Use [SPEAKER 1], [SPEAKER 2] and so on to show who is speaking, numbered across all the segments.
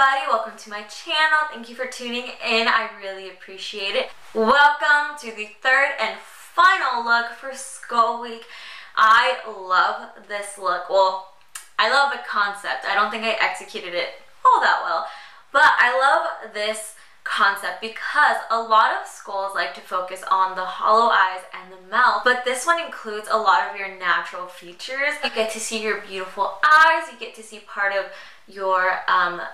[SPEAKER 1] everybody, welcome to my channel. Thank you for tuning in. I really appreciate it. Welcome to the third and final look for Skull Week. I love this look. Well, I love the concept. I don't think I executed it all that well, but I love this concept because a lot of skulls like to focus on the hollow eyes and the mouth, but this one includes a lot of your natural features. You get to see your beautiful eyes, you get to see part of your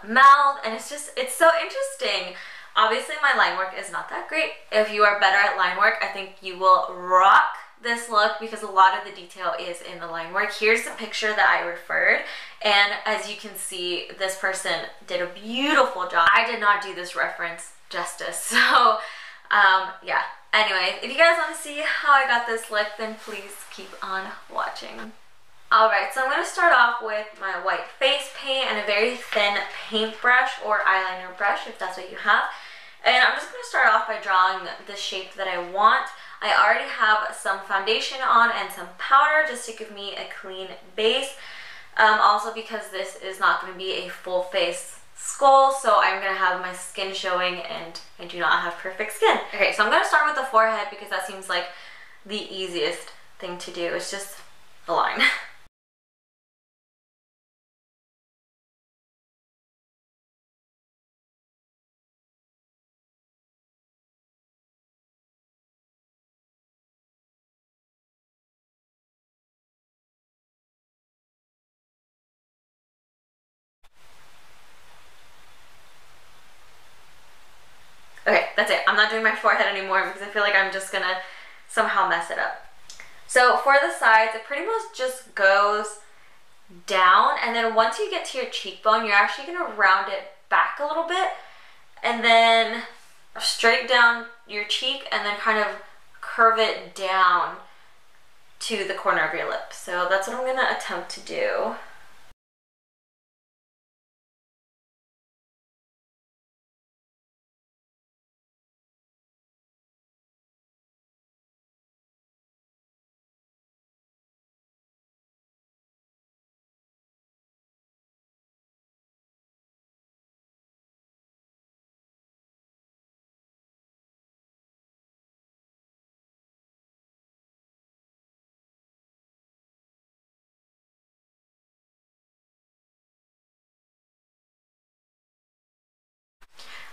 [SPEAKER 1] mouth, and it's so interesting. Obviously my line work is not that great. If you are better at line work, I think you will rock this look because a lot of the detail is in the line work. Here's the picture that I referred, and as you can see, this person did a beautiful job. I did not do this reference justice, so yeah. Anyway, if you guys want to see how I got this look, then please keep on watching. Alright, so I'm going to start off with my white face paint and a very thin paintbrush or eyeliner brush if that's what you have. And I'm just going to start off by drawing the shape that I want. I already have some foundation on and some powder just to give me a clean base. Also because this is not going to be a full face skull, so I'm going to have my skin showing and I do not have perfect skin. Okay, so I'm going to start with the forehead because that seems like the easiest thing to do. It's just a line. Okay, that's it. I'm not doing my forehead anymore because I feel like I'm just gonna somehow mess it up. So for the sides, it pretty much just goes down, and then once you get to your cheekbone, you're actually gonna round it back a little bit, and then straight down your cheek, and then kind of curve it down to the corner of your lip. So that's what I'm gonna attempt to do.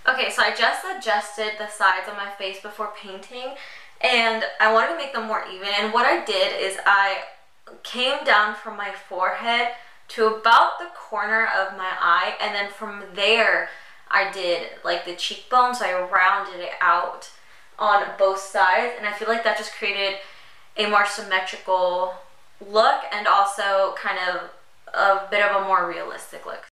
[SPEAKER 1] Okay, so I just adjusted the sides of my face before painting, and I wanted to make them more even, and what I did is I came down from my forehead to about the corner of my eye, and then from there I did like the cheekbone, so I rounded it out on both sides, and I feel like that just created a more symmetrical look and also kind of a bit of a more realistic look.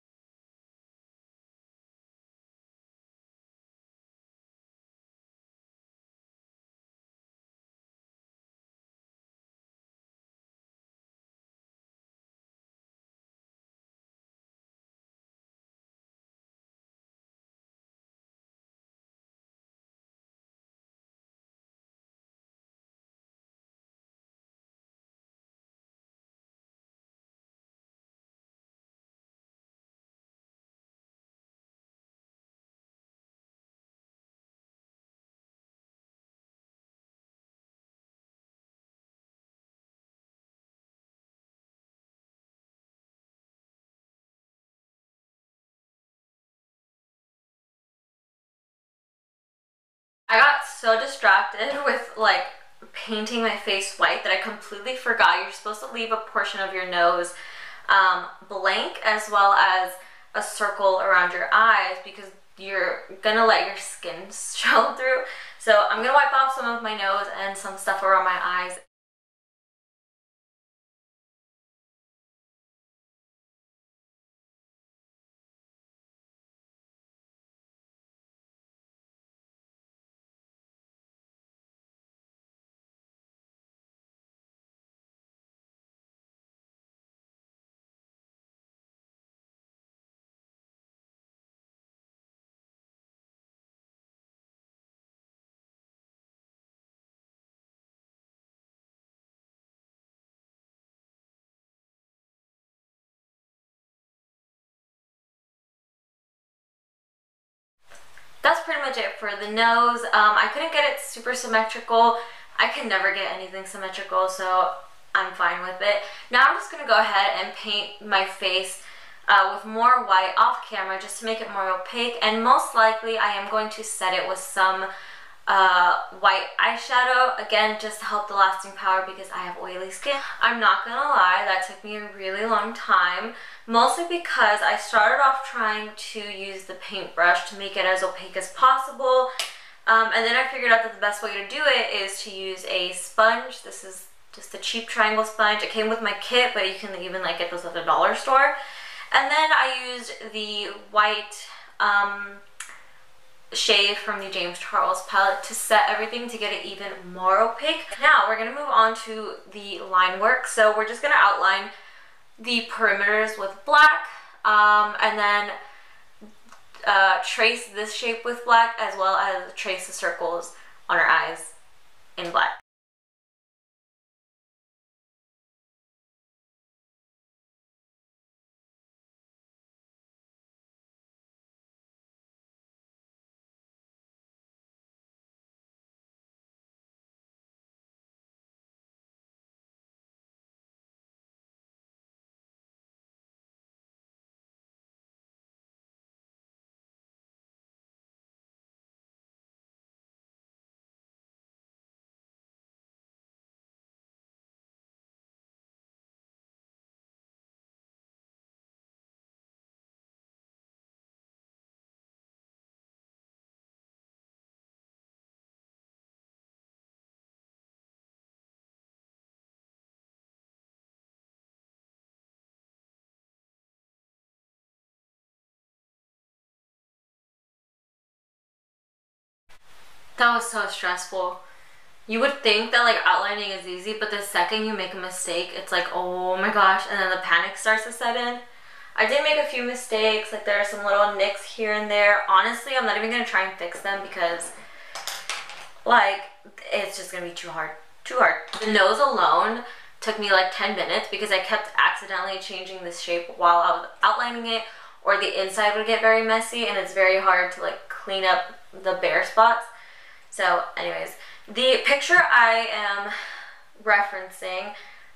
[SPEAKER 1] I got so distracted with like painting my face white that I completely forgot you're supposed to leave a portion of your nose blank, as well as a circle around your eyes, because you're gonna let your skin show through. So I'm gonna wipe off some of my nose and some stuff around my eyes. that's pretty much it for the nose. I couldn't get it super symmetrical. I can never get anything symmetrical, so I'm fine with it. Now I'm just going to go ahead and paint my face with more white off camera just to make it more opaque, and most likely I am going to set it with some white eyeshadow, again, just to help the lasting power because I have oily skin. I'm not gonna lie, that took me a really long time, mostly because I started off trying to use the paintbrush to make it as opaque as possible, and then I figured out that the best way to do it is to use a sponge. This is just a cheap triangle sponge. It came with my kit, but you can even like get those at the dollar store. And then I used the white shade from the James Charles palette to set everything to get it even more opaque. Now we're going to move on to the line work. So we're just going to outline the perimeters with black, and then trace this shape with black, as well as trace the circles on our eyes in black. That was so stressful. You would think that like outlining is easy, but the second you make a mistake, it's like, oh my gosh, and then the panic starts to set in. I did make a few mistakes, like there are some little nicks here and there. Honestly, I'm not even gonna try and fix them because like it's just gonna be too hard. The nose alone took me like 10 minutes because I kept accidentally changing this shape while I was outlining it, or the inside would get very messy, and it's very hard to like clean up the bare spots. So anyways, the picture I am referencing,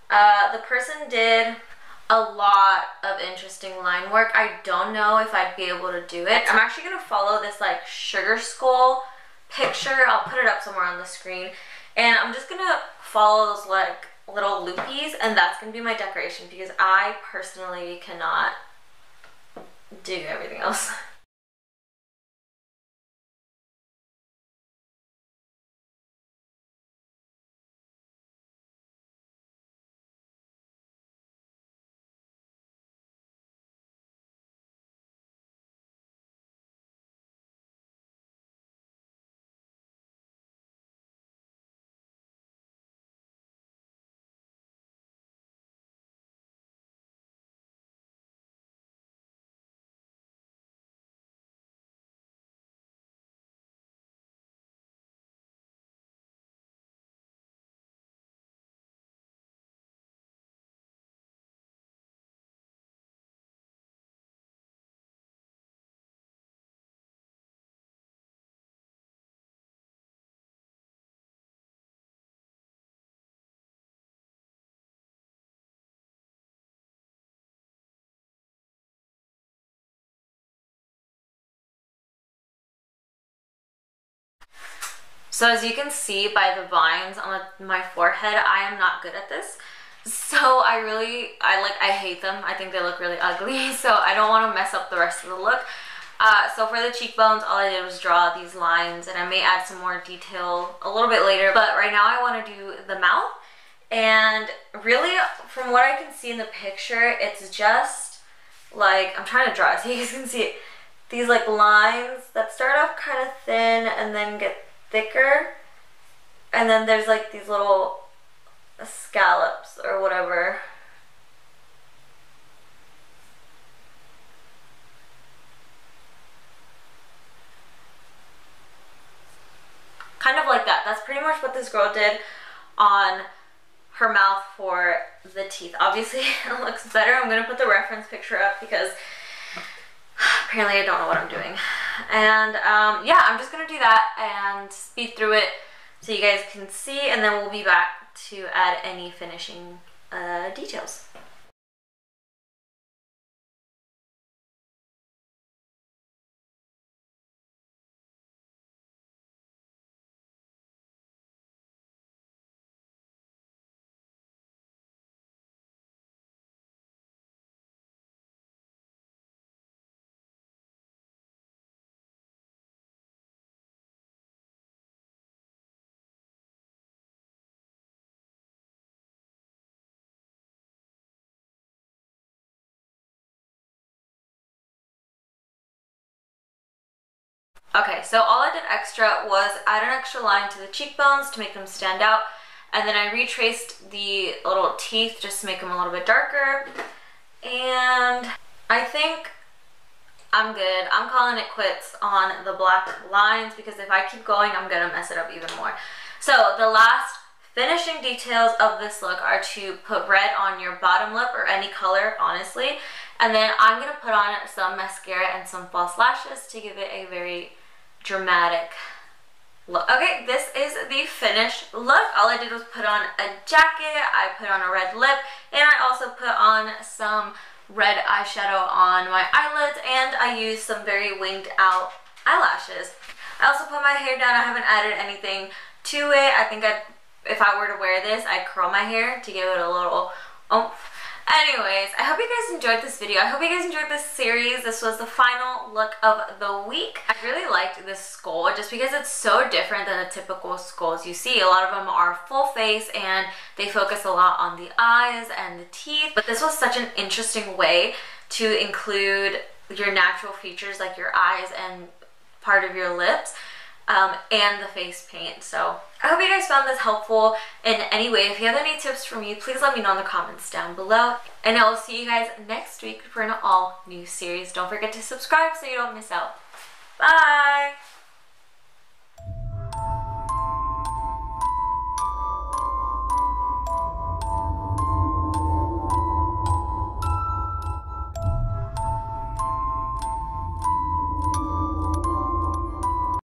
[SPEAKER 1] the person did a lot of interesting line work. I don't know if I'd be able to do it. I'm actually going to follow this like sugar skull picture. I'll put it up somewhere on the screen. And I'm just going to follow those like little loopies, and that's going to be my decoration because I personally cannot do everything else. So as you can see by the vines on my forehead, I am not good at this. So I hate them. I think they look really ugly, so I don't want to mess up the rest of the look. So for the cheekbones, all I did was draw these lines, and I may add some more detail a little bit later, but right now I want to do the mouth. And really, from what I can see in the picture, it's just like, I'm trying to draw it so you guys can see it. These like lines that start off kind of thin and then get thicker, and then there's like these little scallops or whatever. Kind of like that. That's pretty much what this girl did on her mouth for the teeth. Obviously it looks better. I'm gonna put the reference picture up because apparently I don't know what I'm doing. And yeah, I'm just gonna do that and speed through it so you guys can see, and then we'll be back to add any finishing details. Okay, so all I did extra was add an extra line to the cheekbones to make them stand out, and then I retraced the little teeth just to make them a little bit darker, and I think I'm good. I'm calling it quits on the black lines because if I keep going, I'm gonna mess it up even more. So the last finishing details of this look are to put red on your bottom lip, or any color, honestly, and then I'm gonna put on some mascara and some false lashes to give it a very dramatic look. Okay, this is the finished look. All I did was put on a jacket, I put on a red lip, and I also put on some red eyeshadow on my eyelids, and I used some very winged out eyelashes. I also put my hair down. I haven't added anything to it. I think if I were to wear this, I'd curl my hair to give it a little oomph. Anyways, I hope you guys enjoyed this video. I hope you guys enjoyed this series. This was the final look of the week. I really liked this skull just because it's so different than the typical skulls you see. A lot of them are full face and they focus a lot on the eyes and the teeth. But this was such an interesting way to include your natural features like your eyes and part of your lips. And the face paint. So I hope you guys found this helpful in any way. If you have any tips for me, please let me know in the comments down below. And I will see you guys next week for an all new series. Don't forget to subscribe so you don't miss out. Bye!